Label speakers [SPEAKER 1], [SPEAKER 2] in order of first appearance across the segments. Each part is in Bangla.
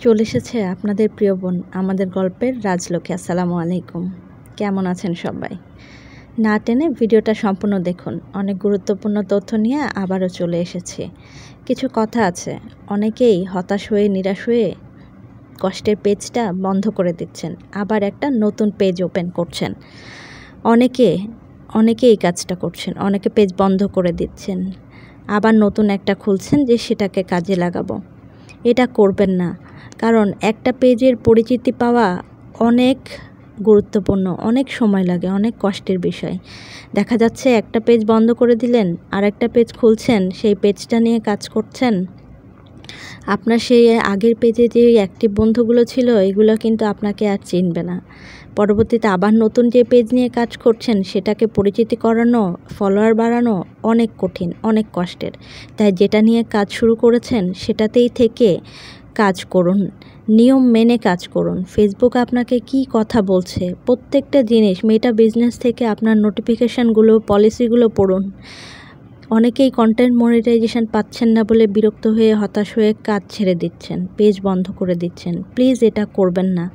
[SPEAKER 1] চলে এসেছে আপনাদের প্রিয় বোন আমাদের গল্পের রাজলক্ষ্মী। আসসালামু আলাইকুম। কেমন আছেন সবাই? না টেনে ভিডিওটা সম্পূর্ণ দেখুন। অনেক গুরুত্বপূর্ণ তথ্য নিয়ে আবারও চলে এসেছি। কিছু কথা আছে, অনেকেই হতাশ হয়ে নিরাশ হয়ে কষ্টের পেজটা বন্ধ করে দিচ্ছেন, আবার একটা নতুন পেজ ওপেন করছেন। অনেকে এই কাজটা করছেন, অনেকে পেজ বন্ধ করে দিচ্ছেন, আবার নতুন একটা খুলছেন যে সেটাকে কাজে লাগাবো। এটা করবেন না, কারণ একটা পেজের পরিচিতি পাওয়া অনেক গুরুত্বপূর্ণ, অনেক সময় লাগে, অনেক কষ্টের বিষয়। দেখা যাচ্ছে একটা পেজ বন্ধ করে দিলেন, আর একটা পেজ খুলছেন, সেই পেজটা নিয়ে কাজ করছেন। আপনার সেই আগের পেজে যে অ্যাক্টিভ বন্ধুগুলো ছিল এগুলো কিন্তু আপনাকে আর চিনবে না। পরবর্তীতে আবার নতুন যে পেজ নিয়ে কাজ করছেন সেটাকে পরিচিতি করানো, ফলোয়ার বাড়ানো অনেক কঠিন, অনেক কষ্টের। তাই যেটা নিয়ে কাজ শুরু করেছেন সেটাতেই থেকে কাজ করুন, নিয়ম মেনে কাজ করুন। ফেসবুক আপনাকে কি কথা বলছে প্রত্যেকটা জিনিস, মেটা বিজনেস থেকে আপনার নোটিফিকেশানগুলো, পলিসিগুলো পড়ুন। অনেকেই কন্টেন্ট মনিটাইজেশন পাচ্ছেন না বলে বিরক্ত হয়ে হতাশ হয়ে কাজ ছেড়ে দিচ্ছেন, পেজ বন্ধ করে দিচ্ছেন। প্লিজ এটা করবেন না।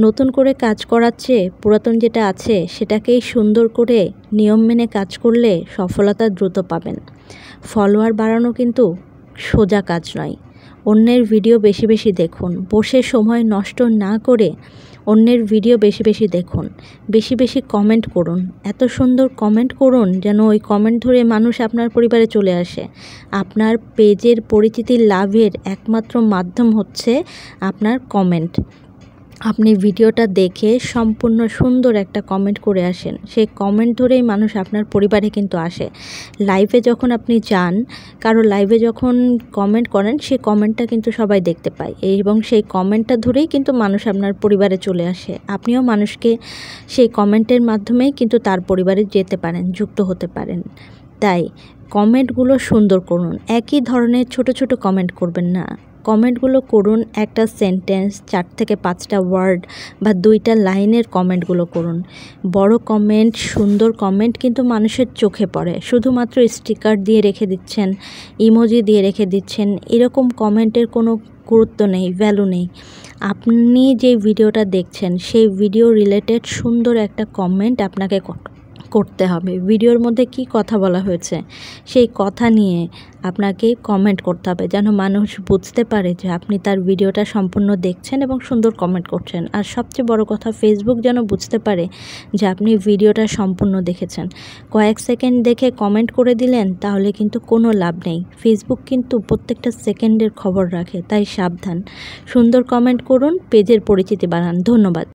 [SPEAKER 1] নতুন করে কাজ করার চেয়ে পুরাতন যেটা আছে সেটাকেই সুন্দর করে নিয়ম মেনে কাজ করলে সফলতা দ্রুত পাবেন। ফলোয়ার বাড়ানো কিন্তু সোজা কাজ নয়। অন্যের ভিডিও বেশি বেশি দেখুন, বসে সময় নষ্ট না করে অন্যের ভিডিও বেশি বেশি দেখুন, বেশি বেশি কমেন্ট করুন। এত সুন্দর কমেন্ট করুন যেন ওই কমেন্ট ধরে মানুষ আপনার পরিবারে চলে আসে। আপনার পেজের পরিচিতি লাভের একমাত্র মাধ্যম হচ্ছে আপনার কমেন্ট। আপনি ভিডিওটা দেখে সম্পূর্ণ সুন্দর একটা কমেন্ট করে আসেন, সেই কমেন্ট ধরেই মানুষ আপনার পরিবারে কিন্তু আসে। লাইভে যখন আপনি যান, কারো লাইভে যখন কমেন্ট করেন, সেই কমেন্টটা কিন্তু সবাই দেখতে পায়, এবং সেই কমেন্টটা ধরেই কিন্তু মানুষ আপনার পরিবারে চলে আসে। আপনিও মানুষকে সেই কমেন্টের মাধ্যমেই কিন্তু তার পরিবারে যেতে পারেন, যুক্ত হতে পারেন। তাই কমেন্টগুলো সুন্দর করুন, একই ধরনের ছোট ছোট কমেন্ট করবেন না। কমেন্টগুলো করুন একটা সেন্টেন্স, 4 থেকে 5টা ওয়ার্ড বা 2টা লাইনের কমেন্টগুলো করুন। বড় কমেন্ট, সুন্দর কমেন্ট কিন্তু মানুষের চোখে পড়ে। শুধুমাত্র স্টিকার দিয়ে রেখে দিচ্ছেন, ইমোজি দিয়ে রেখে দিচ্ছেন, এরকম কমেন্টের কোনো গুরুত্ব নেই, ভ্যালু নেই। আপনি যে ভিডিওটা দেখছেন সেই ভিডিও রিলেটেড সুন্দর একটা কমেন্ট আপনাকে করতে হবে। ভিডিওর মধ্যে কি কথা বলা হয়েছে সেই কথা নিয়ে আপনাকে কমেন্ট করতে হবে, যেন মানুষ বুঝতে পারে যে আপনি তার ভিডিওটা সম্পূর্ণ দেখছেন এবং সুন্দর কমেন্ট করছেন। আর সবচেয়ে বড় কথা, ফেসবুক যেন বুঝতে পারে যে আপনি ভিডিওটা সম্পূর্ণ দেখেছেন। কয়েক সেকেন্ড দেখে কমেন্ট করে দিলেন তাহলে কিন্তু কোনো লাভ নেই। ফেসবুক কিন্তু প্রত্যেকটা সেকেন্ডের খবর রাখে, তাই সাবধান। সুন্দর কমেন্ট করুন, পেজের পরিচিতি বাড়ান। ধন্যবাদ।